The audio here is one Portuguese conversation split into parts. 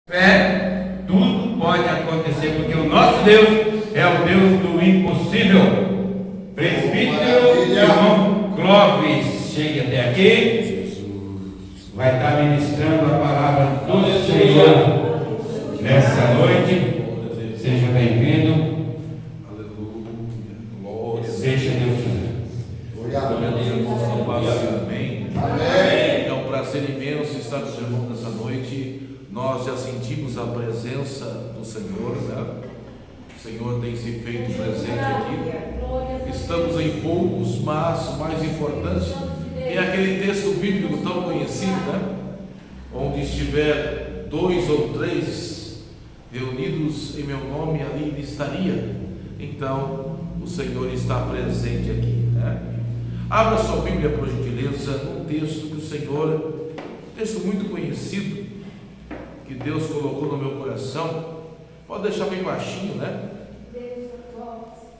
fé, tudo pode acontecer, porque o nosso Deus é o Deus do impossível. Presbítero irmão Clóvis, chegue até aqui, vai estar ministrando a palavra do Senhor nessa noite. Seja bem-vindo. Deixa Deus te dar. Glória a Deus. Amém. Amém. É um prazer imenso estar nos irmãos nessa noite. Nós já sentimos a presença do Senhor, né? O Senhor tem se feito presente aqui. Estamos em poucos, mas o mais importante é aquele texto bíblico tão conhecido, né? Onde estiver 2 ou 3 reunidos em meu nome, ali ele estaria. Então, o Senhor está presente aqui, né? Abra sua Bíblia, por gentileza, num texto que o Senhor, um texto muito conhecido, que Deus colocou no meu coração. Pode deixar bem baixinho, né?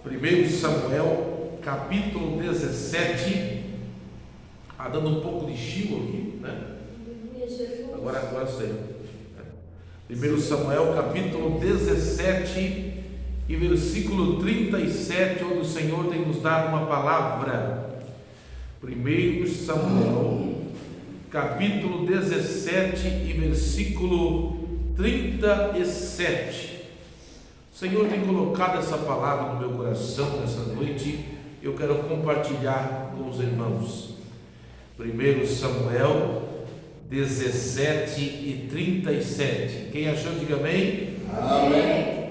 1 Samuel, capítulo 17. Dando um pouco de estilo aqui, né? Agora sei. 1 Samuel, capítulo 17 e versículo 37, onde o Senhor tem nos dado uma palavra. 1 Samuel, capítulo 17 e versículo 37. O Senhor tem colocado essa palavra no meu coração nessa noite. Eu quero compartilhar com os irmãos. 1 Samuel 17 e 37. Quem achou, diga amém. Amém.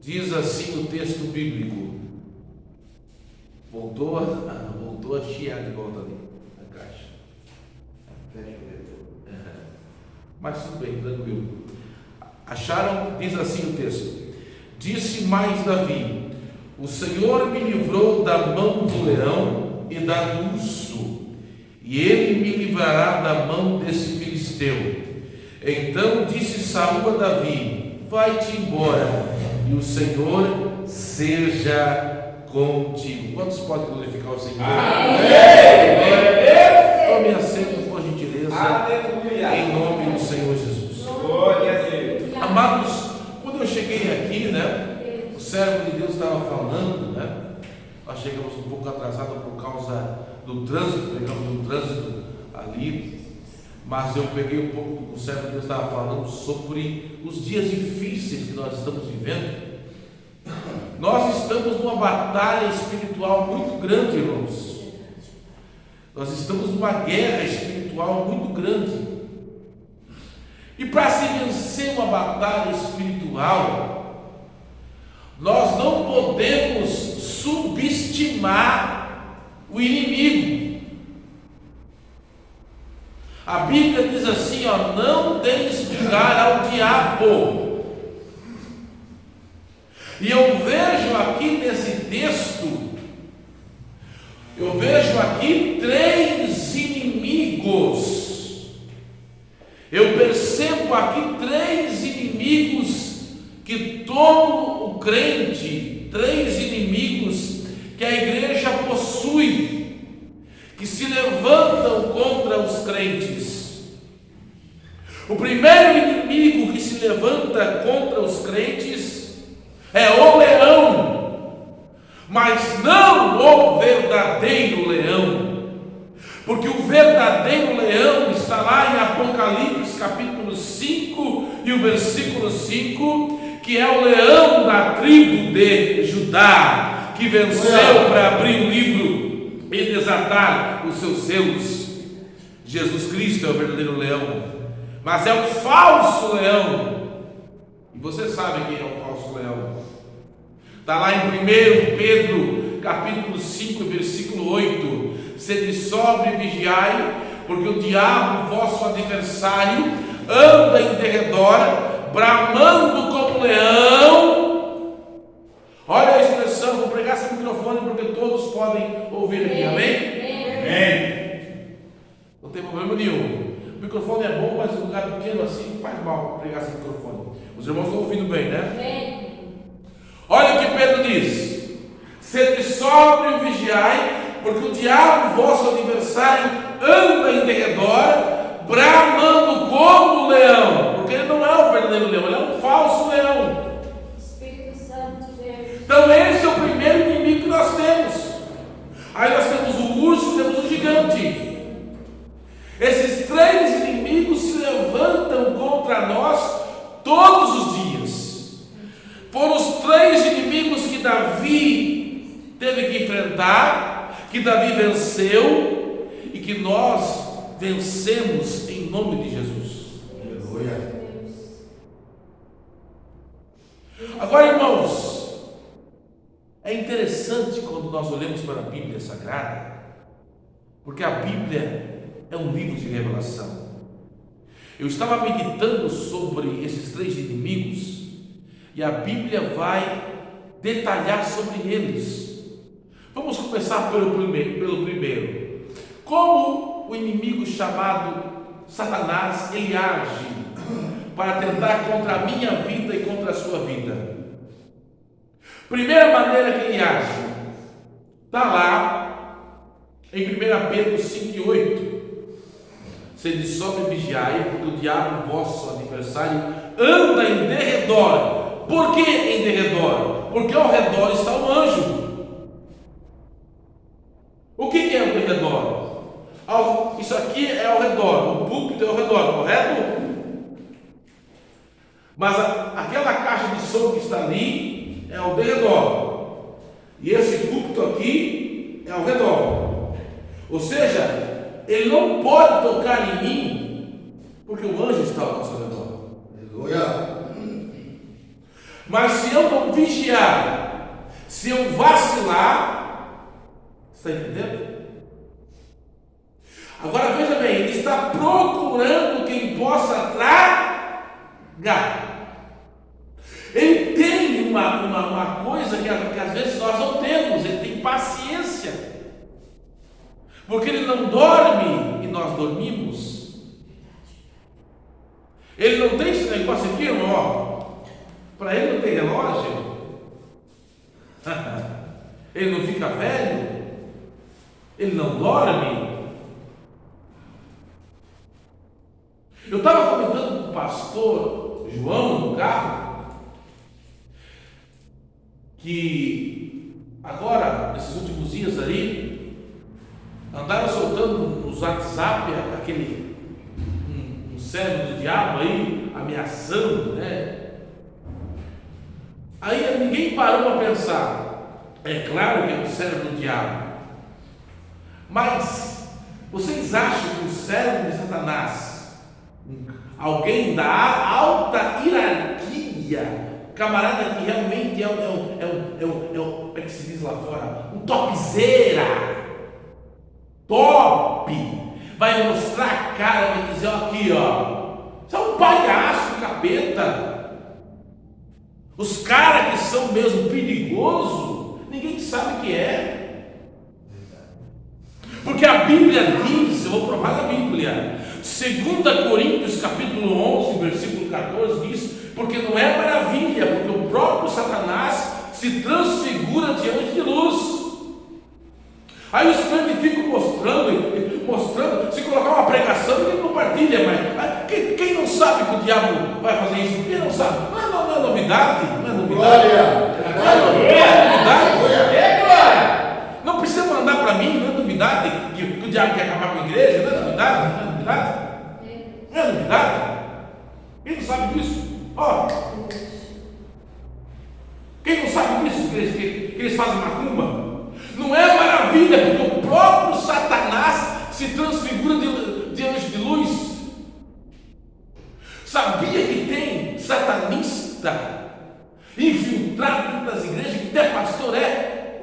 Diz assim o texto bíblico. Voltou a chiar de volta ali na caixa. Mas tudo bem, tranquilo. Acharam? Diz assim o texto. Disse mais Davi: o Senhor me livrou da mão do leão e da do urso, e ele me livrará da mão desse filisteu. Então disse Saul a Davi: vai-te embora, e o Senhor seja contigo. Quantos podem glorificar o Senhor? Amém. Tome assento, por gentileza. Aleluia. Em nome do Senhor Jesus. Glória a Deus. Amados, quando eu cheguei aqui, né, o servo de Deus estava falando, né? Nós chegamos um pouco atrasados por causa do trânsito, pegamos um trânsito ali, mas eu peguei um pouco do que o servo de Deus estava falando sobre os dias difíceis que nós estamos vivendo. Nós estamos numa batalha espiritual muito grande, irmãos. Nós estamos numa guerra espiritual muito grande. E para se vencer uma batalha espiritual, nós não podemos subestimar o inimigo. A Bíblia diz assim, não deis lugar ao diabo. E eu vejo aqui nesse texto, eu vejo aqui 3 inimigos. Eu percebo aqui 3 inimigos que todo o crente, 3 inimigos que a igreja possui, que se levantam contra os crentes. O primeiro inimigo que se levanta contra os crentes é o leão, mas não o verdadeiro leão, porque o verdadeiro leão está lá em Apocalipse capítulo 5 e o versículo 5, que é o leão da tribo de Judá, que venceu para abrir o livro e desatar os seus selos. Jesus Cristo é o verdadeiro leão, mas é o falso leão. E você sabe quem é o falso leão? Está lá em 1 Pedro, capítulo 5, versículo 8. Sede sóbrio e vigiai, porque o diabo, vosso adversário, anda em derredor, bramando como leão. Olha a expressão, vou pregar esse microfone porque todos podem ouvir aqui, amém? Amém. Não tem problema nenhum. O microfone é bom, mas um lugar pequeno assim faz mal pregar esse microfone. Os irmãos estão ouvindo bem, né? Amém. Olha o que Pedro diz: sede sóbrio e vigiai, porque o diabo, vosso adversário, anda em derredor, bramando como leão, porque ele não é o verdadeiro verdadeiro leão, ele é um falso leão. Espírito Santo de Deus. Então esse é o primeiro inimigo que nós temos. Aí nós temos o urso, temos o gigante. Esses três inimigos se levantam contra nós todos os dias. Foram os três inimigos que Davi teve que enfrentar, que Davi venceu e que nós vencemos em nome de Jesus. Aleluia. Agora, irmãos, é interessante quando nós olhamos para a Bíblia Sagrada, porque a Bíblia é um livro de revelação. Eu estava meditando sobre esses três inimigos e a Bíblia vai detalhar sobre eles. Vamos começar pelo primeiro. Como o inimigo chamado Satanás, ele age para tentar contra a minha vida e contra a sua vida. Primeira maneira que ele age, está lá em 1 Pedro 5,8. Você diz: só me vigiai, porque o diabo, vosso adversário, anda em derredor. Por que em derredor? Porque ao redor está o anjo. O que é o derredor? Isso aqui é ao redor, o púlpito é ao redor, correto? Mas aquela caixa de som que está ali é ao derredor, e esse púlpito aqui é ao redor. Ou seja, ele não pode tocar em mim, porque o anjo está ao nosso redor. Aleluia. Mas se eu não vigiar, se eu vacilar, está entendendo? Agora veja bem, ele está procurando quem possa tragar. Ele tem uma coisa que às vezes nós não temos, ele tem paciência, porque ele não dorme e nós dormimos. Ele não tem esse negócio aqui, irmão, para ele não tem relógio, ele não fica velho, ele não dorme. Eu estava comentando com o pastor João no carro que agora, nesses últimos dias ali, andaram soltando nos WhatsApp aquele um servo do diabo aí, ameaçando, né? Aí ninguém parou para pensar, é claro que é um servo do diabo, mas vocês acham que o servo de Satanás, alguém da alta hierarquia, camarada que realmente como é que se diz lá fora? Um topzera, top, vai mostrar a cara, vai dizer: ó, aqui, ó, você é um palhaço, capeta. Os caras que são mesmo perigosos, ninguém sabe o que é. Porque a Bíblia diz, eu vou provar na Bíblia, 2 Coríntios capítulo 11, versículo 14 diz: porque não é maravilha, porque o próprio Satanás se transfigura de anjo de luz. Aí os crentes ficam mostrando, se colocar uma pregação, ninguém compartilha, mas quem não sabe que o diabo vai fazer isso? Quem não sabe? Não é novidade, não é novidade. Glória. Não é novidade. É glória. Não precisa mandar para mim, não é novidade que o diabo quer acabar com a igreja, não é novidade, não é novidade. Não é novidade. Quem não sabe disso? Ó, quem não sabe disso, que eles fazem macumba? Não é maravilha, porque o próprio Satanás se transfigura de anjo de luz. Sabia que tem satanista infiltrado dentro das igrejas, que até pastor é?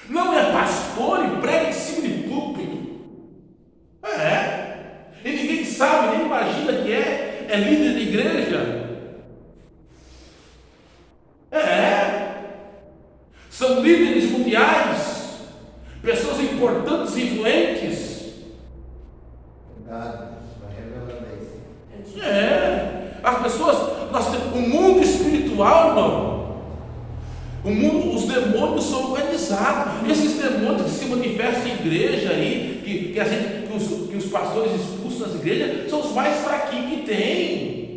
Não é pastor e prega em cima de púlpito. E ninguém sabe, nem imagina que é líder de igreja. São líderes mundiais, pessoas importantes e influentes. As pessoas, o mundo espiritual, irmão, os demônios são organizados. Esses demônios que se manifestam em igreja aí, que os pastores expulsam das igrejas, são os mais fraquinhos que tem.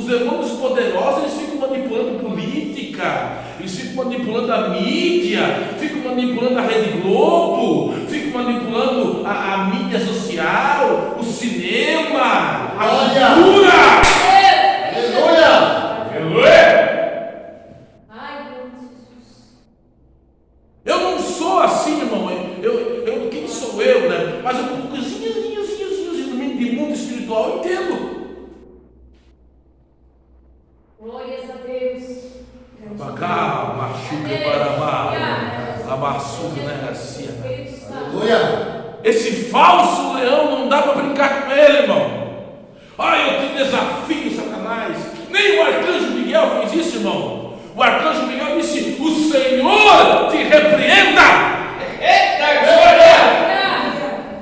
demônios poderosos, eles ficam manipulando política, eles ficam manipulando a mídia, ficam manipulando a Rede Globo, ficam manipulando a mídia social, o cinema, a cultura. Ai, meu Jesus. Eu não sou assim, irmão. Quem sou eu, né? Mas um poucozinho de mundo espiritual eu entendo. Glórias a Deus. Abacá, machuca para amar, amassuca, né? Assim, Espírito Santo. Aleluia. esse falso leão não dá para brincar com ele, irmão. Eu te desafio, Satanás. Nem o arcanjo Miguel fez isso, irmão. O arcanjo Miguel disse: o Senhor te repreenda. Eita glória!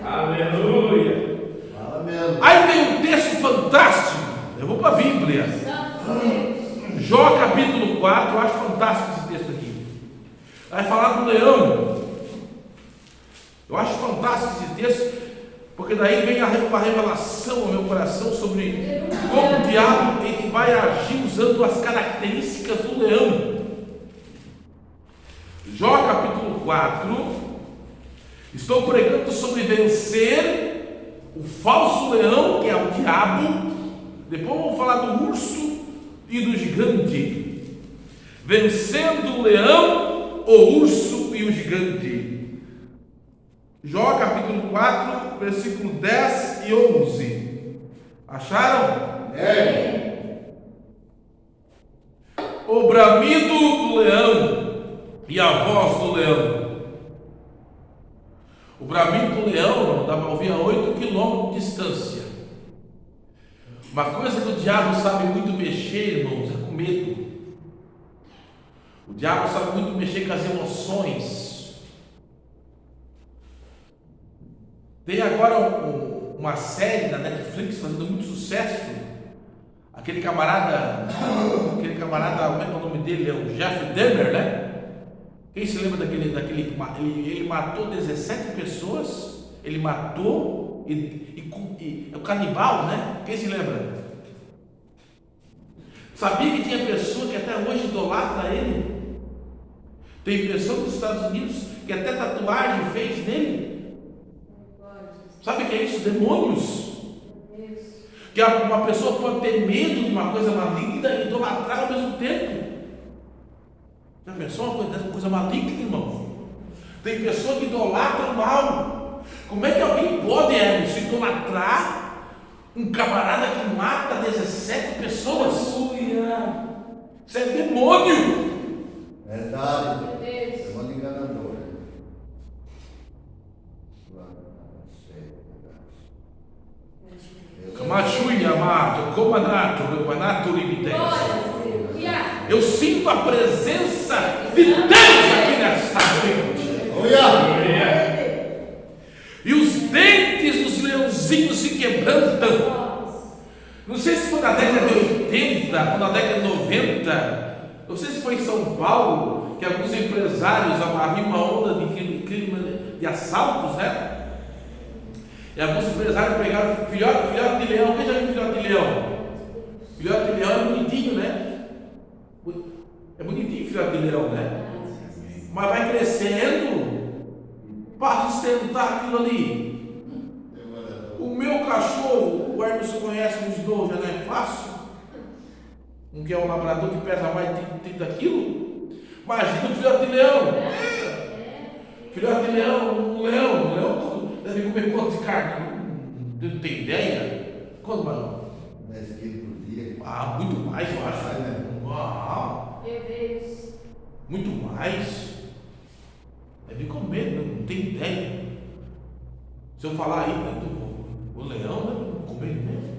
Aleluia. Fala mesmo. Aí tem um texto fantástico. Eu vou para a Bíblia. Santo Deus. Jó capítulo 4, eu acho fantástico esse texto aqui. Vai falar do leão. Eu acho fantástico esse texto, porque daí vem uma revelação ao meu coração sobre como o diabo ele vai agir usando as características do leão. Jó capítulo 4. Estou pregando sobre vencer o falso leão, que é o diabo. Depois vamos falar do urso e do gigante. Vencendo o leão, o urso e o gigante. Jó capítulo 4, versículo 10 e 11. Acharam? O bramido do leão e a voz do leão. O bramido do leão dá para ouvir a 8 quilômetros de distância. Uma coisa que o diabo sabe muito mexer, irmãos, é com medo. O diabo sabe muito mexer com as emoções. Tem agora uma série na Netflix fazendo muito sucesso. Aquele camarada, como é que é o nome dele? É o Jeff Dahmer, né? Quem se lembra daquele ele matou 17 pessoas, ele matou e é o canibal, né? Quem se lembra? Sabia que tinha pessoa que até hoje idolatra ele? Tem pessoa nos Estados Unidos que até tatuagem fez nele. Sabe o que é isso? Demônios. Que uma pessoa pode ter medo de uma coisa maligna e idolatrar ao mesmo tempo. Já pensou uma coisa maligna, irmão? Tem pessoa que idolatra o mal. Como é que alguém pode, se idolatrar um camarada que mata 17 pessoas? Isso é demônio. Verdade. Deus. É uma enganadora. Camachui, amado, comanato, limite. Glória. Eu sinto a presença de Deus aqui nesta noite. Aleluia. E os dentes dos leãozinhos se quebrantam. Não sei se foi na década de 80 ou na década de 90. Não sei se foi em São Paulo que alguns empresários haviam uma onda de crime de assaltos, né? E alguns empresários pegaram filhote de leão. Quem já viu filhote de leão? Filhote de leão é bonitinho, né? É bonitinho filhote de leão, né? Mas vai crescendo para sustentar aquilo ali. O meu cachorro, o Hermes conhece uns dois, já não é fácil. Um que é um labrador que pesa mais de 30 quilos. Imagina um filhote de leão. Filhote de leão, um leão deve comer quanto de carne? Não tem ideia? Quanto mais? 10 quilos por dia. Muito mais, eu acho. Vai, né? Uau, Meu Deus. muito mais. Deve comer, não tem ideia. Se eu falar aí, o leão deve comer mesmo.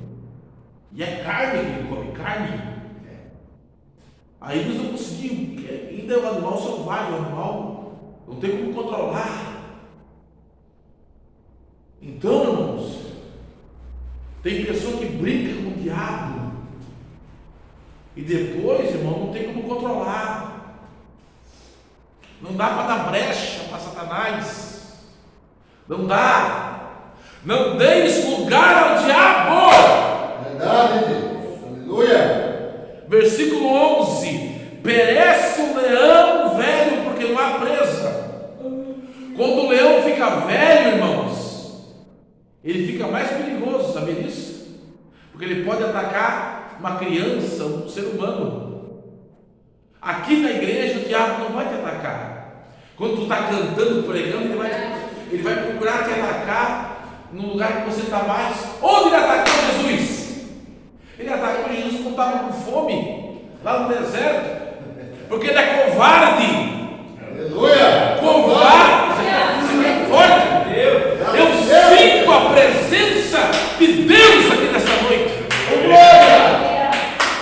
E é carne, ele come carne. Aí eles não conseguiam, porque ainda é um animal selvagem, um animal, não tem como controlar. Então, irmãos, tem pessoa que brinca com o diabo e depois, irmão, não tem como controlar. Não dá para dar brecha para Satanás. Não dá. Não deis lugar ao diabo. Verdade, Deus. Aleluia. Versículo 11: perece o leão velho porque não há presa. Quando o leão fica velho, irmãos, ele fica mais perigoso, sabia disso? Porque ele pode atacar uma criança, um ser humano. Aqui na igreja o diabo não vai te atacar. Quando tu está cantando, pregando, ele vai procurar te atacar no lugar que você está mais. Onde ele atacou Jesus? Ele atacou Jesus quando estava com fome, lá no deserto, porque ele é covarde. Aleluia! Covarde, você é forte. Eu sinto a presença de Deus aqui nessa noite.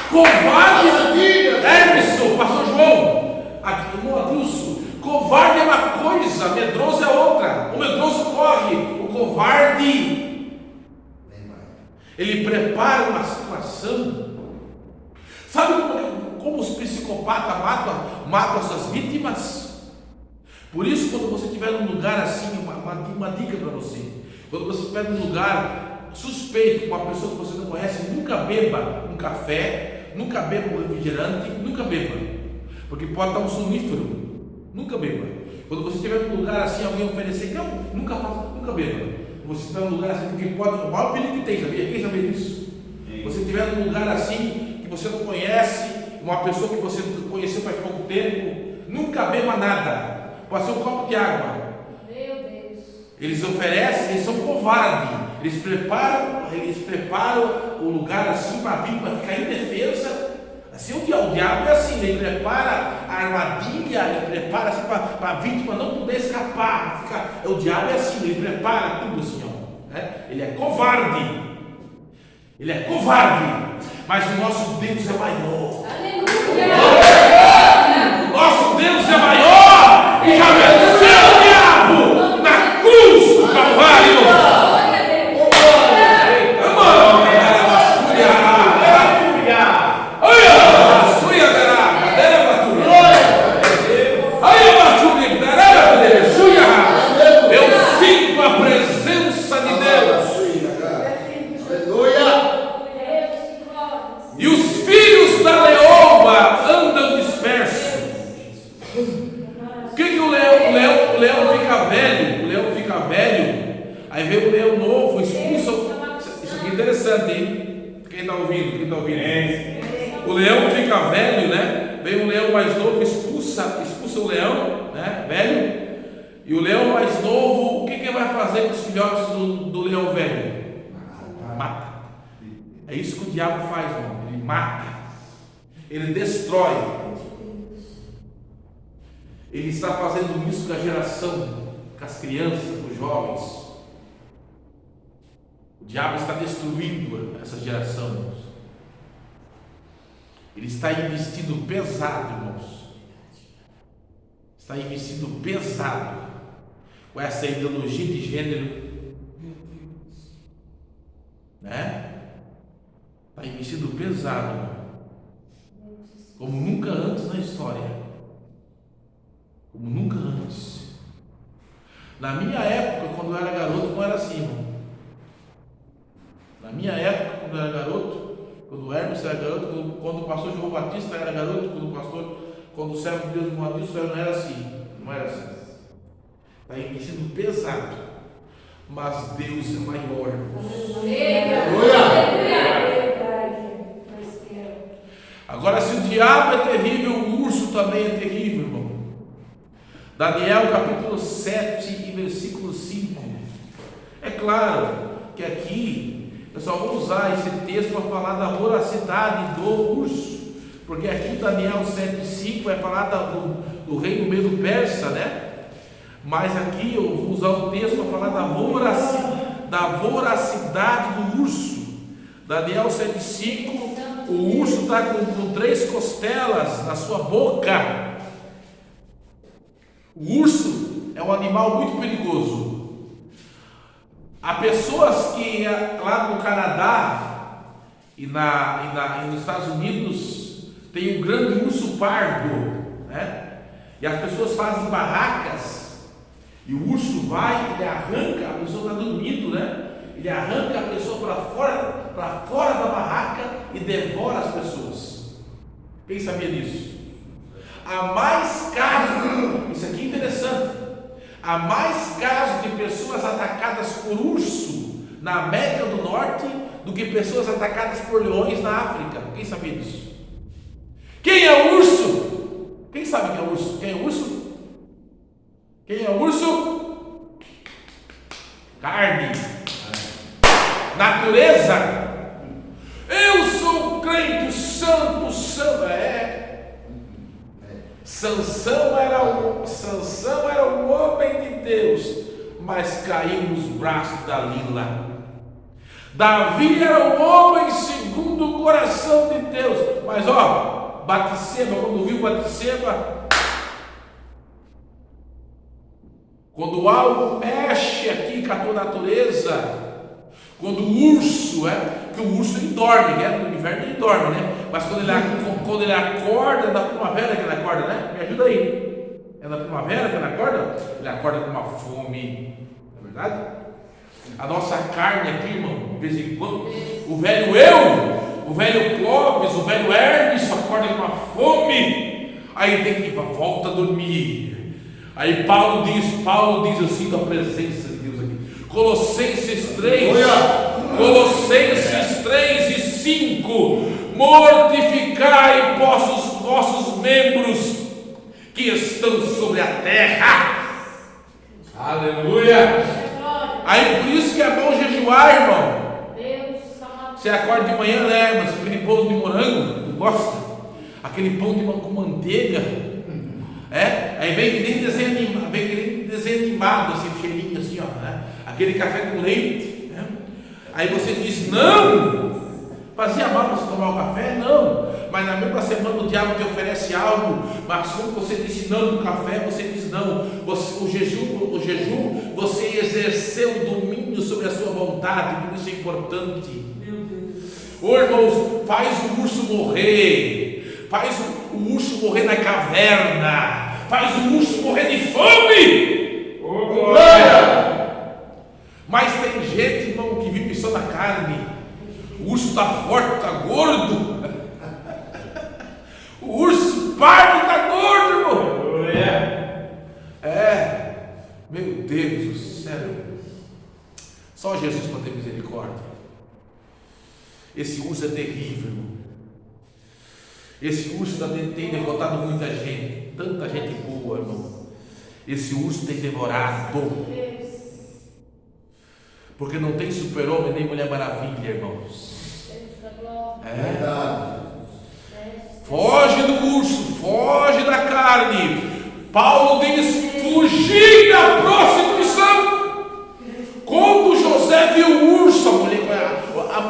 Covarde, Emerson, pastor João, aqui no Adilson. Covarde é uma coisa, medroso é outra. O medroso corre, o covarde ele prepara uma situação. Sabe como os psicopatas matam as suas vítimas? Por isso, quando você estiver num lugar assim, uma dica para você: quando você estiver num lugar suspeito com uma pessoa que você não conhece, nunca beba um café, nunca beba um refrigerante, nunca beba, porque pode dar um sonífero. Nunca beba. Quando você estiver num lugar assim, alguém oferecer, não, nunca faça, nunca beba. Você está num lugar assim, porque pode, o maior perigo que tem, sabia? Quem sabia disso? Você estiver num lugar assim, que você não conhece, uma pessoa que você conheceu faz pouco tempo, nunca beba nada. Pode ser um copo de água. Meu Deus. Eles oferecem, eles são covardes. Eles preparam o lugar assim para a vítima ficar indefesa. Assim, o diabo é assim, ele prepara a armadilha, ele prepara assim para a vítima não poder escapar. O diabo é assim, ele prepara tudo assim, ó, né? Ele é covarde. Ele é covarde, mas o nosso Deus é maior. Aleluia. O nosso Deus é maior e já venceu o diabo na cruz do Calvário. Aí vem o leão novo, expulsa. Isso aqui é interessante, hein? Quem está ouvindo? O leão fica velho, né? Vem um leão mais novo, expulsa o leão, né? Velho. E o leão mais novo, o que vai fazer com os filhotes do leão velho? Mata. É isso que o diabo faz, irmão. Ele mata. Ele destrói. Ele está fazendo isso com a geração, com as crianças, com os jovens. O diabo está destruindo essa geração, irmãos. Ele está investindo pesado, irmãos. Está investindo pesado com essa ideologia de gênero, né? Está investindo pesado, irmão. Como nunca antes na história. Como nunca antes. Na minha época, quando eu era garoto, não era assim, irmão. Na minha época, quando eu era garoto, quando o Hermes era garoto, quando o pastor João Batista era garoto, quando o servo de Deus Moadilson não era assim. Não era assim. Está investindo pesado. Mas Deus é maior. Agora, se o diabo é terrível, o urso também é terrível, irmão. Daniel capítulo 7 e versículo 5. É claro que aqui eu só vou usar esse texto para falar da voracidade do urso, porque aqui Daniel 7,5 é falar do reino medo persa, né? Mas aqui eu vou usar o texto para falar da voracidade do urso. Daniel 7,5, o urso está com 3 costelas na sua boca. O urso é um animal muito perigoso. Há pessoas que lá no Canadá e nos Estados Unidos tem um grande urso pardo, né? E as pessoas fazem barracas e o urso vai, ele arranca, a pessoa está dormindo, né? Ele arranca a pessoa para fora da barraca e devora as pessoas. Quem sabia disso? Há mais casos, isso aqui é interessante, há mais casos de pessoas atacadas por urso na América do Norte do que pessoas atacadas por leões na África. Quem sabia disso? Quem é o urso? Quem sabe quem é o urso? Quem é o urso? Quem é o urso? Carne, natureza. Eu sou um crente santo, Sansão era um homem de Deus, mas caiu nos braços da Dalila. Davi era um homem segundo o coração de Deus, mas Batseba, quando viu Batseba, quando algo mexe aqui com a tua natureza, quando o urso, porque o urso ele dorme, né? No inverno ele dorme, né? Mas quando ele acorda, é na primavera que ele acorda, né? Me ajuda aí. É na primavera que ele acorda com uma fome, não é verdade? A nossa carne aqui, irmão, de vez em quando, o velho eu, o velho Clóvis, o velho Hermes acorda com uma fome, aí tem que volta a dormir. Aí Paulo diz assim da presença de Deus aqui, Colossenses 3 e 5, mortificai vossos membros que estão sobre a terra. Aleluia. Aí por isso que é bom jejuar, irmão. Deus, Você acorda de manhã, né, mas aquele pão de morango, tu gosta? Aquele pão de morango com manteiga, aí vem que nem desenho animado, assim, cheirinho assim, né? Aquele café com leite, né? Aí você diz, não, fazia mal você tomar o café? Não, mas na mesma semana o diabo te oferece algo, mas como você disse não no café, você diz não. O jejum, você exerceu domínio sobre a sua vontade, por isso é importante. Ô irmãos, faz o urso morrer, faz o urso morrer na caverna, faz o urso morrer de fome. Mas tem gente, irmão, que vive só na carne. O urso está forte, está gordo. O urso pardo está gordo, irmão. Meu Deus do céu. Só Jesus para ter misericórdia. Esse urso é terrível, irmão. Esse urso tem derrotado muita gente. Tanta gente boa, irmão. Esse urso tem devorado. Porque não tem super-homem nem mulher maravilha, irmãos. Verdade. Foge do urso, foge da carne. Paulo diz: fugir da prostituição. Quando José viu o urso,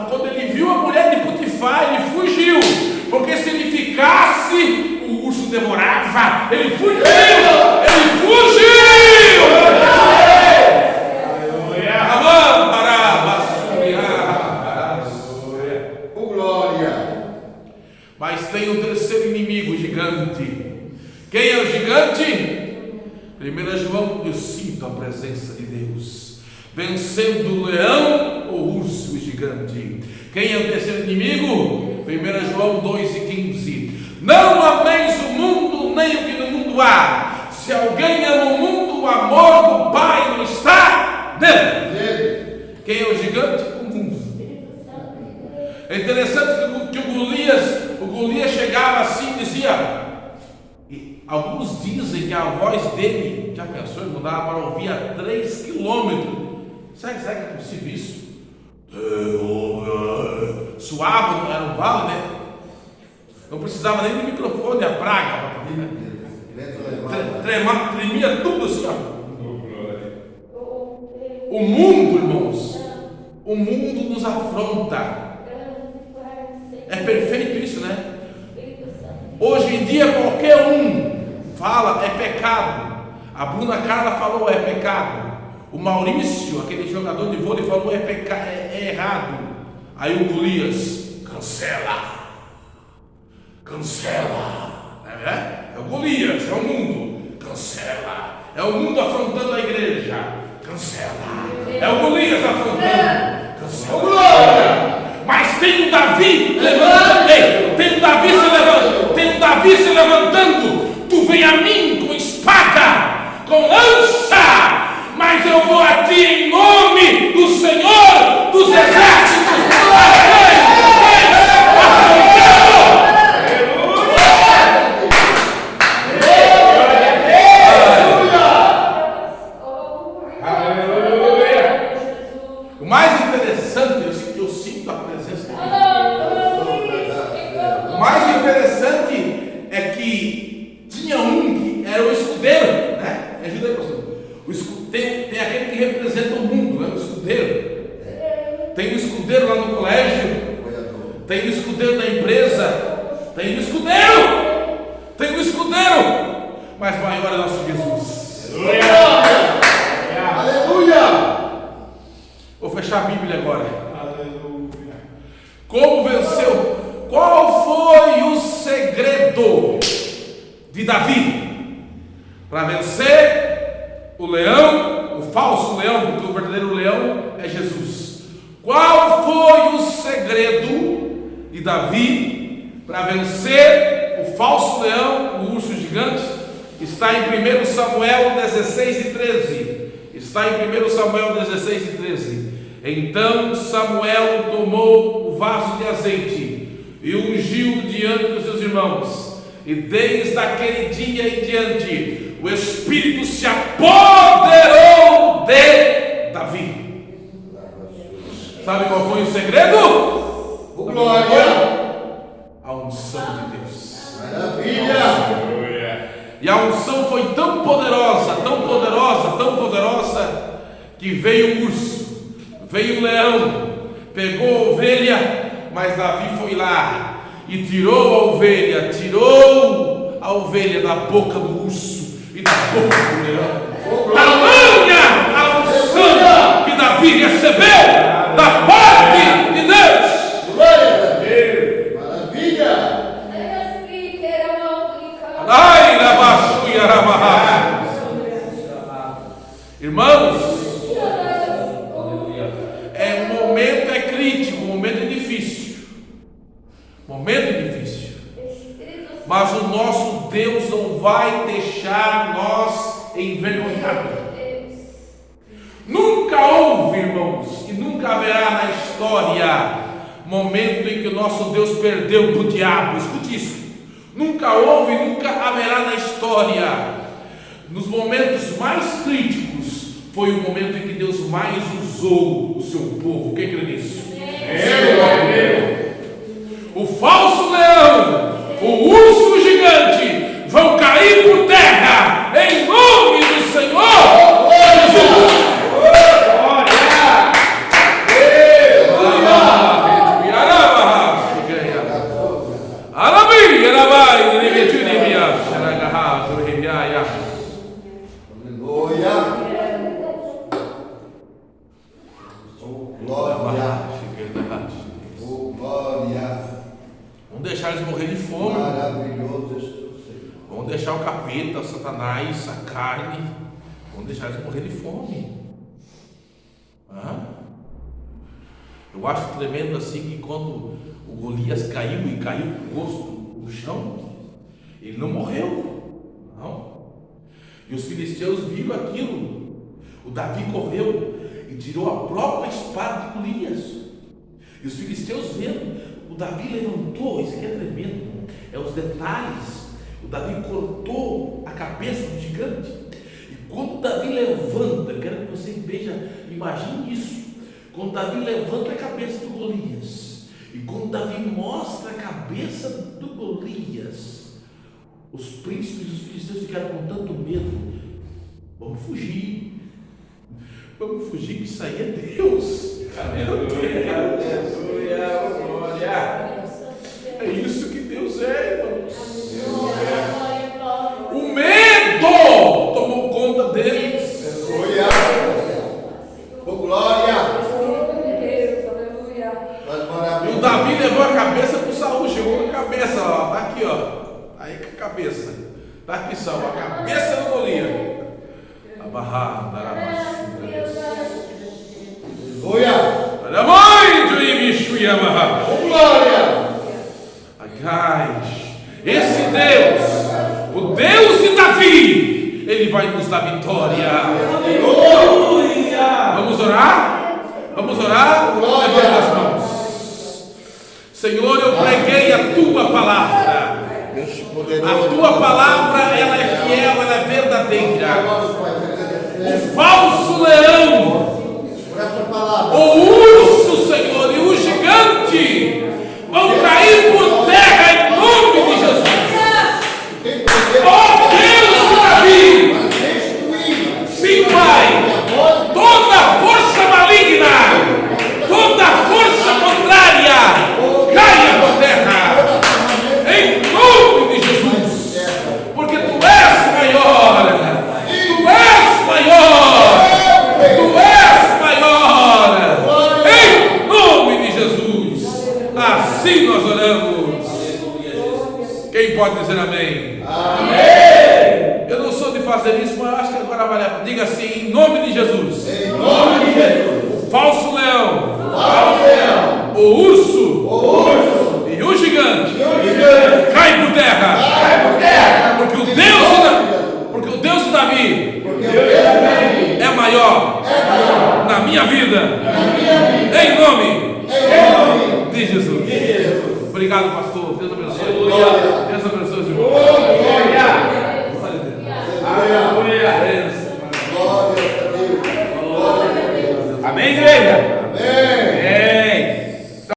quando ele viu a mulher de Potifar, ele fugiu. Porque se ele ficasse, o urso devorava. Ele fugiu. Mas tem o terceiro inimigo, o gigante. Quem é o gigante? 1 João, eu sinto a presença de Deus. Vencendo o leão, o urso, o gigante. Quem é o terceiro inimigo? 1 João 2,15. Não ameis o mundo, nem o que no mundo há. Se alguém ama o mundo, o amor do Pai não está nele. Quem é o gigante? O mundo. É interessante que o Golias chegava assim e dizia, e alguns dizem que a voz dele, já pensou, ele mudava para ouvir a 3 quilômetros. Será que é possível isso? Suava, era um vale, né? Não precisava nem de microfone, a praga. Tremia tudo assim, O mundo, irmãos, o mundo nos afronta. É perfeito isso, né? Hoje em dia qualquer um fala é pecado. A Bruna Carla falou é pecado. O Maurício, aquele jogador de vôlei, falou é pecado, é errado. Aí o Golias, cancela. É o Golias, é o mundo, cancela. É o mundo afrontando a igreja, cancela. É o Golias afrontando, cancela. Mas tem um Davi levantando, tem um Davi se levantando, tem levantando, tu vem a mim com espada, com lança, mas eu vou a ti em nome do Senhor dos exércitos. O mais interessante, eu sinto a presença de Deus. O mais interessante é que tinha um que era o escudeiro, né? Me ajuda aí, pastor. Tem aquele que representa o mundo, né? O escudeiro. Tem o escudeiro lá no colégio, tem o escudeiro da empresa, tem o escudeiro, mas maior é nosso Jesus. Aleluia! Vou fechar a Bíblia agora. Como venceu? Qual foi o segredo de Davi para vencer o leão, o falso leão, porque o verdadeiro leão é Jesus? Qual foi o segredo de Davi para vencer o falso leão, o urso gigante? Está em 1 Samuel 16 e 13. Está em 1 Samuel 16 e 13. Então Samuel tomou o vaso de azeite e ungiu diante dos seus irmãos. E desde aquele dia em diante, o Espírito se apoderou de Davi. Sabe qual foi o segredo? Glória! A unção de Deus. Maravilha! E a unção foi tão poderosa, que veio o urso, veio o leão, pegou a ovelha, mas Davi foi lá e tirou a ovelha da boca do urso e da boca do leão. Tamanha a unção que Davi recebeu da parte de Deus. Glória a Deus! Maravilha! Ai, Rabaxuia, Rabaha. Irmãos, o momento é crítico, o momento é difícil. Mas o nosso Deus não vai deixar nós envergonhados. Nunca houve, irmãos, e nunca haverá na história momento em que o nosso Deus perdeu para o diabo. Escute isso. Nunca houve, nunca haverá na história. Nos momentos mais críticos, foi o momento em que Deus mais usou o seu povo. Quem crê nisso? O falso leão, o urso gigante vão cair por terra em nome do Senhor Jesus. Vamos deixar eles morrer de fome. Vamos deixar o capeta, o Satanás, a carne. Vamos deixar eles morrer de fome. Eu acho tremendo assim que quando o Golias caiu com o rosto no chão, ele não morreu. Não. E os filisteus viram aquilo. O Davi correu e tirou a própria espada de Golias. E os filisteus vendo, o Davi levantou, isso aqui é tremendo, é os detalhes. O Davi cortou a cabeça do gigante. E quando Davi levanta, quero que você veja, imagine isso. Quando Davi levanta a cabeça do Golias, e quando Davi mostra a cabeça do Golias, os príncipes dos filisteus ficaram com tanto medo. Vamos fugir que isso aí é Deus. Aleluia, aleluia, glória. É isso que Deus é, irmãos. O medo tomou conta deles. Glória! E o Davi levou a cabeça para o Saul, chegou com a cabeça, ó, tá aqui, ó. Aí com a cabeça. Tá aqui, Saul, a cabeça do Golias. Abarrada, Glória! olha, mãe do Ibichu e Amarra. Glória! Agais. Esse Deus, o Deus de Davi, Ele vai nos dar vitória. Vamos orar? Vamos orar? Levante as mãos. Senhor, eu preguei a Tua palavra. A Tua palavra, ela é fiel, ela é verdadeira. O falso leão, o urso, Senhor, e o gigante vão cair por terra em nome de Jesus. Oh Deus de Davi, sim, Pai, toda força maligna, toda força contrária, caia por terra, em nome de Jesus, porque Tu és maior, Tu és maior, Tu és maior, em nome de Jesus. Assim nós oramos. Quem pode dizer amém? Amém. Eu não sou de fazer isso, mas acho que agora vale a pena. Diga assim, em nome de Jesus. Em nome de Jesus. O falso leão. O falso leão. O urso. O urso. E o gigante. Cai por terra. Cai por terra. Porque o Deus de Davi. É maior. Na minha vida. Em nome de Jesus. Obrigado, pastor. Deus abençoe. Deus abençoe.